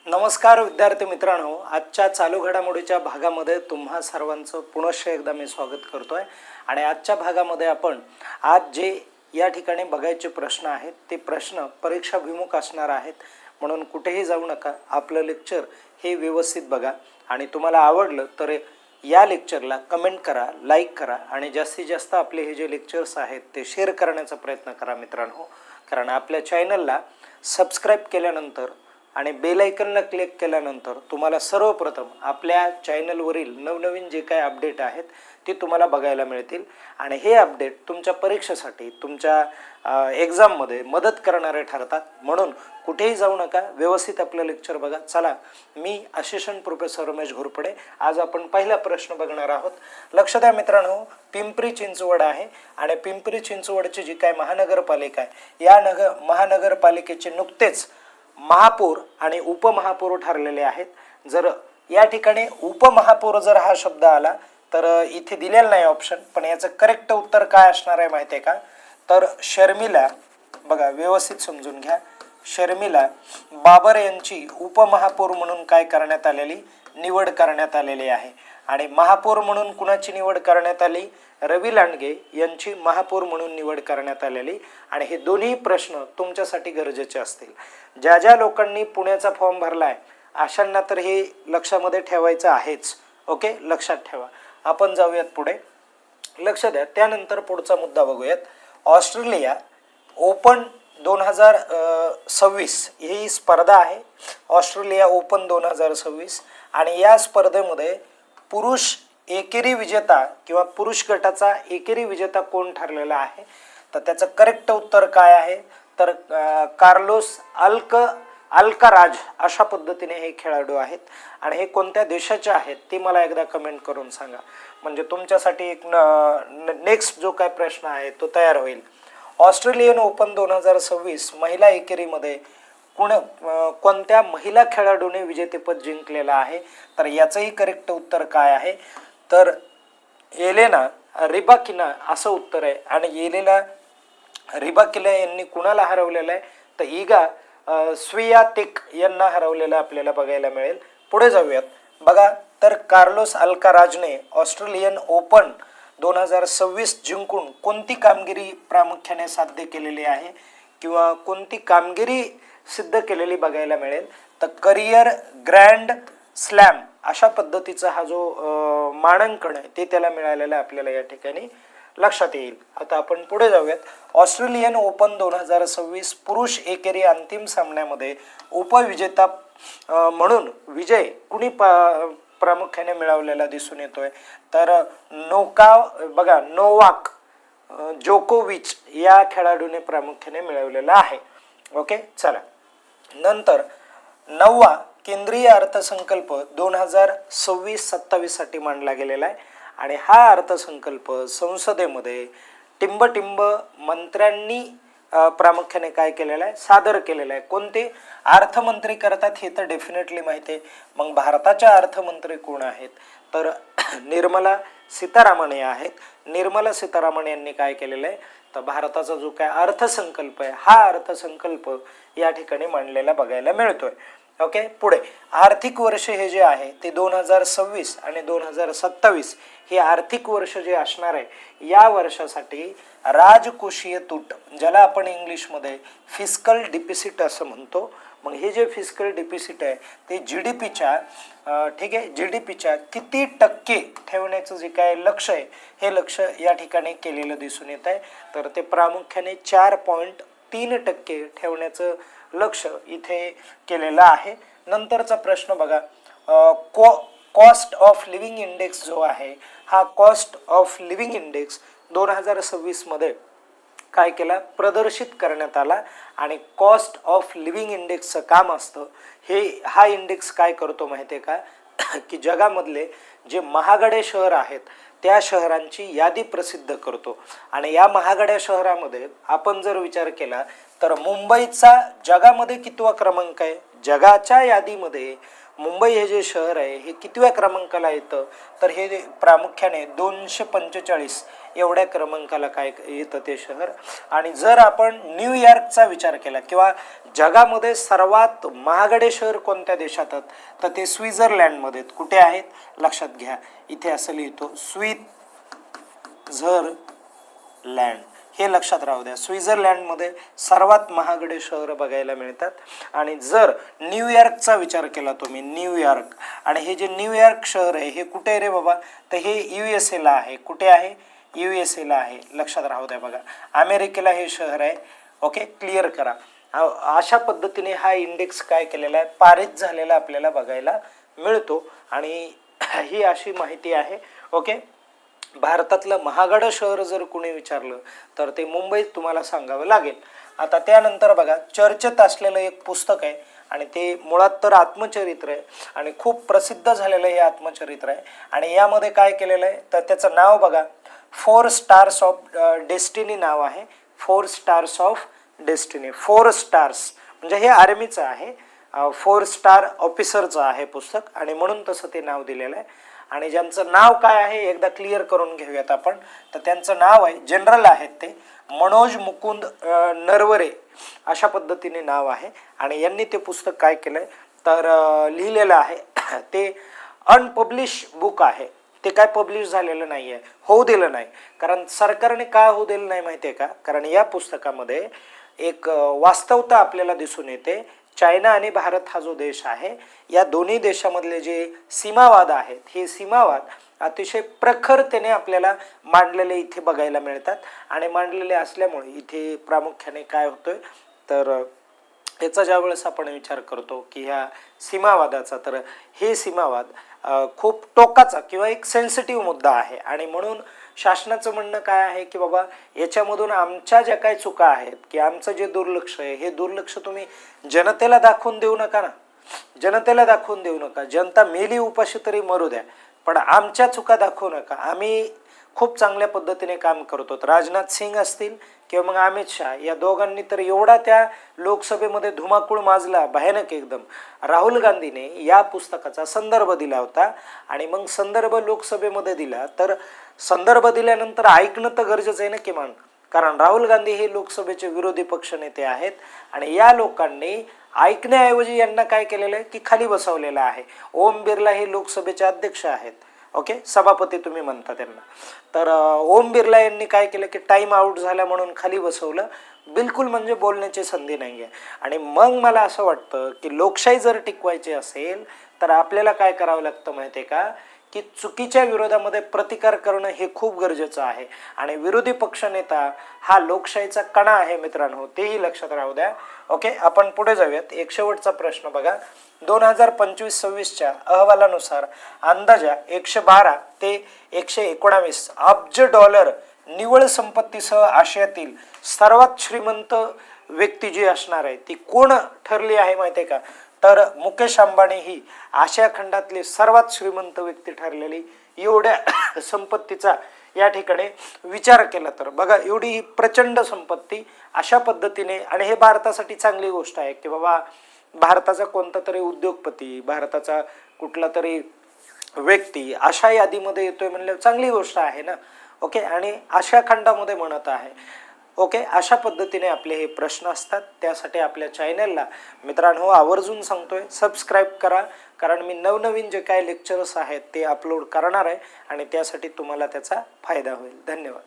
नमस्कार विद्यार्थी मित्रांनो, आजच्या चालू घडामोडीच्या भागामध्ये तुम्हा सर्वांचं पुनश्च एकदा मी स्वागत करतोय. आणि आजच्या भागामध्ये आपण आज जे या ठिकाणी बघायचे प्रश्न आहेत ते प्रश्न परीक्षाभिमुख असणार आहेत, म्हणून कुठेही जाऊ नका. आपलं लेक्चर हे व्यवस्थित बघा आणि तुम्हाला आवडलं तर या लेक्चरला कमेंट करा, लाईक करा आणि जास्तीत जास्त आपले हे जे लेक्चर्स आहेत ते शेअर करण्याचा प्रयत्न करा मित्रांनो. कारण आपल्या चॅनलला सबस्क्राईब केल्यानंतर आणि बेल आयकनला क्लिक केल्यानंतर तुम्हाला सर्वप्रथम आपल्या चॅनलवरील नवनवीन जे काही अपडेट आहेत ते तुम्हाला बघायला मिळतील. आणि हे अपडेट तुमच्या परीक्षेसाठी, तुमच्या एक्झाममध्ये मदत करणारे ठरतात. म्हणून कुठेही जाऊ नका, व्यवस्थित आपलं लेक्चर बघा. चला, मी असिस्टंट प्रोफेसर रमेश घोरपडे. आज आपण पहिला प्रश्न बघणार आहोत. लक्ष द्या मित्रांनो, पिंपरी चिंचवड आहे आणि पिंपरी चिंचवडची जी काय महानगरपालिका आहे, या महानगरपालिकेचे नुकतेच महापौर आणि उपमहापौर ठरलेले आहेत. जर या ठिकाणी उपमहापौर जर हा शब्द आला तर इथे दिलेला नाही ऑप्शन, पण याचं करेक्ट उत्तर काय असणार आहे माहिती आहे का? तर शर्मिला, बघा व्यवस्थित समजून घ्या, शर्मिला बाबर यांची उपमहापौर म्हणून काय करण्यात आलेली, निवड करण्यात आलेली आहे. आणि महापौर म्हणून कुणाची निवड करण्यात आली? रवी लांडगे यांची महापौर म्हणून निवड करण्यात आलेली. आणि हे दोन्ही प्रश्न तुमच्यासाठी गरजेचे असतील. ज्या ज्या लोकांनी पुण्याचा फॉर्म भरलाय अशांना तर हे लक्षामध्ये ठेवायचं आहेच. ओके, लक्षात ठेवा. आपण जाऊयात पुढे, लक्ष द्या. त्यानंतर पुढचा मुद्दा बघूयात. ऑस्ट्रेलिया ओपन 2026 ही स्पर्धा आहे, ऑस्ट्रेलिया ओपन 2026. आणि या स्पर्धेमध्ये पुरुष एकेरी विजेता किंवा पुरुष गटाचा एकेरी विजेता कोण ठरलेला आहे? तर त्याचं करेक्ट उत्तर काय आहे? तर कार्लोस अल्काराज अशा पद्धतीने हे खेळाडू आहेत. आणि हे कोणत्या देशाचे आहेत ते मला एकदा कमेंट करून सांगा, म्हणजे तुमच्यासाठी एक नेक्स्ट जो काय प्रश्न आहे तो तयार होईल. ऑस्ट्रेलियन ओपन 2026 महिला एकेरीमध्ये कोणत्या महिला खेळाडूने विजेतेपद जिंकलेलं आहे? तर याचंही करेक्ट उत्तर काय आहे? तर येलेना रिबाकिना असं उत्तर आहे. आणि येलेना रिबाकिना यांनी कुणाला हरवलेलं आहे? तर इगा स्वियातेक यांना हरवलेलं आपल्याला बघायला मिळेल. पुढे जाऊयात. बघा, तर कार्लोस अल्काराजने ऑस्ट्रेलियन ओपन 2026 जिंकून कोणती कामगिरी प्रामुख्याने साध्य केलेली आहे किंवा कोणती कामगिरी सिद्ध केलेली बघायला मिळेल? तर करिअर ग्रँड स्लॅम अशा पद्धतीचा हा जो मानांकन आहे ते त्याला मिळालेला आपल्याला या ठिकाणी लक्षात येईल. आता आपण पुढे जाऊयात. ऑस्ट्रेलियन ओपन 2026 पुरुष एकेरी अंतिम सामन्यामध्ये उपविजेता म्हणून विजय कुणी प्रामुख्याने मिळवलेला दिसून येतोय? तर नोवाक जोकोविच या खेळाडूने प्रामुख्याने मिळवलेला आहे. ओके, चला. नंतर 9वा केंद्रीय अर्थसंकल्प 2026-27 साठी मांडला गेलेला आहे. आणि हा अर्थसंकल्प संसदेमध्ये टिंब मंत्र्यांनी प्रामुख्याने काय केलेलं आहे? सादर केलेलं आहे. कोणते अर्थमंत्री करतात हे तर डेफिनेटली माहिती आहे. मग भारताच्या अर्थमंत्री कोण आहेत? तर निर्मला सीतारामन या आहेत. निर्मला सीतारामन यांनी काय केलेलं आहे? तर भारताचा जो काय अर्थसंकल्प आहे हा अर्थसंकल्प या ठिकाणी मांडलेला बघायला मिळतोय. ओके, पुढे आर्थिक वर्ष हे जे आहे ते 2026 आणि 2027 हे आर्थिक वर्ष जे असणार आहे, या वर्षासाठी राजकोषीय तूट, ज्याला आपण इंग्लिशमध्ये फिस्कल डिफिसिट असं म्हणतो. मग हे जे फिस्कल डिफिसिट आहे ते जीडीपीच्या जीडीपीच्या किती टक्के ठेवण्याचं जे काय लक्ष आहे हे लक्ष या ठिकाणी केलेलं दिसून येत आहे. तर ते प्रामुख्याने 4.3% ठेवण्याचं लक्ष इथे केलेलं आहे. नंतरचा प्रश्न बघा, कॉस्ट ऑफ लिव्हिंग इंडेक्स जो आहे हा कॉस्ट ऑफ लिव्हिंग इंडेक्स 2026 मध्ये काय केला? प्रदर्शित करण्यात आला. आणि कॉस्ट ऑफ लिव्हिंग इंडेक्सचं काम असतं हा इंडेक्स काय करतो माहिती आहे का? की जगामधले जे महागडे शहर आहेत त्या शहरांची यादी प्रसिद्ध करतो. आणि या महागड्या शहरामध्ये आपण जर विचार केला तर मुंबईचा जगामध्ये कितवा क्रमांक आहे? जगाच्या यादीमध्ये मुंबई हे जे शहर आहे हे कितव्या क्रमांकाला येतं? तर हे प्रामुख्याने 245 एवढ्या क्रमांकाला काय येतं ते शहर. आणि जर आपण न्यूयॉर्कचा विचार केला किंवा जगामध्ये सर्वात महागडे शहर कोणत्या देशात आहेत, तर ते स्वित्झर्लंडमध्ये आहेत. कुठे आहेत लक्षात घ्या, इथे असं लिहितो स्वित्झर्लंड, हे लक्षात राहू द्या. स्वित्झर्लंडमध्ये सर्वात महागडे शहर बघायला मिळतात. आणि जर न्यूयॉर्कचा विचार केला तुम्ही, न्यूयॉर्क, आणि हे जे न्यूयॉर्क शहर आहे हे कुठे आहे रे बाबा, तर हे USA ला आहे. कुठे आहे, USA ला आहे, लक्षात राहू द्या. बघा अमेरिकेला हे शहर आहे. ओके, क्लिअर करा. अशा पद्धतीने हा इंडेक्स काय केलेला आहे, पारित झालेला आपल्याला बघायला मिळतो. आणि ही अशी माहिती आहे. ओके, भारतातलं महागडं शहर जर कुणी विचारलं तर ते मुंबईत तुम्हाला सांगावं लागेल. आता त्यानंतर बघा, चर्चेत असलेलं एक पुस्तक आहे आणि ते मुळात तर आत्मचरित्र आहे आणि खूप प्रसिद्ध झालेलं हे आत्मचरित्र आहे. आणि यामध्ये काय केलेलं आहे, तर त्याचं नाव बघा, 4 स्टार्स ऑफ डेस्टिनी नाव आहे. 4 स्टार्स ऑफ डेस्टिनी. 4 स्टार्स म्हणजे हे आर्मीचं आहे, 4 स्टार ऑफिसरचं आहे पुस्तक, आणि म्हणून तसं ते नाव दिलेलं आहे. आणि ज्यांचं नाव काय आहे एकदा क्लिअर करून घेऊयात आपण. तर त्यांचं नाव आहे, जनरल आहेत ते, मनोज मुकुंद नरवरे अशा पद्धतीने नाव आहे. आणि यांनी ते पुस्तक काय केलंय तर लिहिलेलं आहे. ते अनपब्लिश बुक आहे, ते काय पब्लिश झालेलं नाही आहे, होऊ दिलं नाही. कारण सरकारने का होऊ दिलं नाही माहिती आहे का, कारण या पुस्तकामध्ये एक वास्तवता आपल्याला दिसून येते. चायना आणि भारत हा जो देश आहे, या दोन्ही देशामधले जे सीमावाद आहेत, हे सीमावाद अतिशय प्रखरतेने आपल्याला मांडलेले इथे बघायला मिळतात. आणि मांडलेले असल्यामुळे इथे प्रामुख्याने काय होतोय तर याचा ज्यावेळेस आपण विचार करतो की ह्या सीमावादाचा, तर हे सीमावाद खूप टोकाचा किंवा एक सेन्सिटिव्ह मुद्दा आहे. आणि म्हणून शासनाचं म्हणणं काय आहे की बाबा याच्यामधून आमच्या ज्या काही चुका आहेत, की आमचं जे दुर्लक्ष आहे, हे दुर्लक्ष तुम्ही जनतेला दाखवून देऊ नका ना, जनतेला दाखवून देऊ नका. जनता मेली उपाशी तरी मरू द्या, पण आमच्या चुका दाखवू नका. आम्ही खूप चांगल्या पद्धतीने काम करतो. राजनाथ सिंग असतील किंवा मग अमित शहा, या दोघांनी तर एवढा त्या लोकसभेमध्ये धुमाकूळ माजला, भयानक एकदम. राहुल गांधीने या पुस्तकाचा संदर्भ दिला होता आणि मग संदर्भ लोकसभेमध्ये दिला, तर संदर्भ दिल्यानंतर ऐकणं तर गरजेचं आहे ना किमान. कारण राहुल गांधी हे लोकसभेचे विरोधी पक्षनेते आहेत आणि या लोकांनी ऐकण्याऐवजी यांना काय केलेलं आहे की खाली बसवलेलं आहे. ओम बिर्ला हे लोकसभेचे अध्यक्ष आहेत, ओके, सभापती तुम्ही म्हणता त्यांना. तर ओम बिर्ला यांनी काय केलं की टाइम आउट झाला म्हणून खाली बसवलं. बिलकुल म्हणजे बोलण्याची संधी नाही आहे. आणि मग मला असं वाटतं की लोकशाही जर टिकवायची असेल तर आपल्याला काय करावं लागतं माहिती आहे का, की चुकीच्या विरोधामध्ये प्रतिकार करणं हे खूप गरजेचं आहे. आणि विरोधी पक्षनेता हा लोकशाहीचा कणा आहे मित्रांनो, तेही लक्षात राहू द्या. ओके, आपण पुढे जाऊयात. एक शेवटचा प्रश्न बघा. 2025-26च्या अहवालानुसार अंदाजा 112 ते 119 अब्ज डॉलर निव्वळ संपत्तीसह आशियातील सर्वात श्रीमंत व्यक्ती जी असणार आहे ती कोण ठरली आहे माहिती आहे का, तर मुकेश अंबानी ही आशिया खंडातली सर्वात श्रीमंत व्यक्ती ठरलेली. एवढ्या संपत्तीचा या ठिकाणी विचार केला तर बघा, एवढी ही प्रचंड संपत्ती अशा पद्धतीने. आणि हे भारतासाठी चांगली गोष्ट आहे की बाबा भारताचा कोणता तरी उद्योगपती, भारताचा कुठला तरी व्यक्ती अशा यादीमध्ये येतोय म्हणल्यावर चांगली गोष्ट आहे ना. ओके, आणि आशिया खंडामध्ये म्हणत आहे. ओके, अशा पद्धतीने आपले हे प्रश्न असतात. त्यासाठी आपल्या चॅनलला मित्रांनो आवर्जून सांगतोय सबस्क्राईब करा, कारण मी नवनवीन जे काय लेक्चर्स आहेत ते अपलोड करणार आहे आणि त्यासाठी तुम्हाला त्याचा फायदा होईल. धन्यवाद.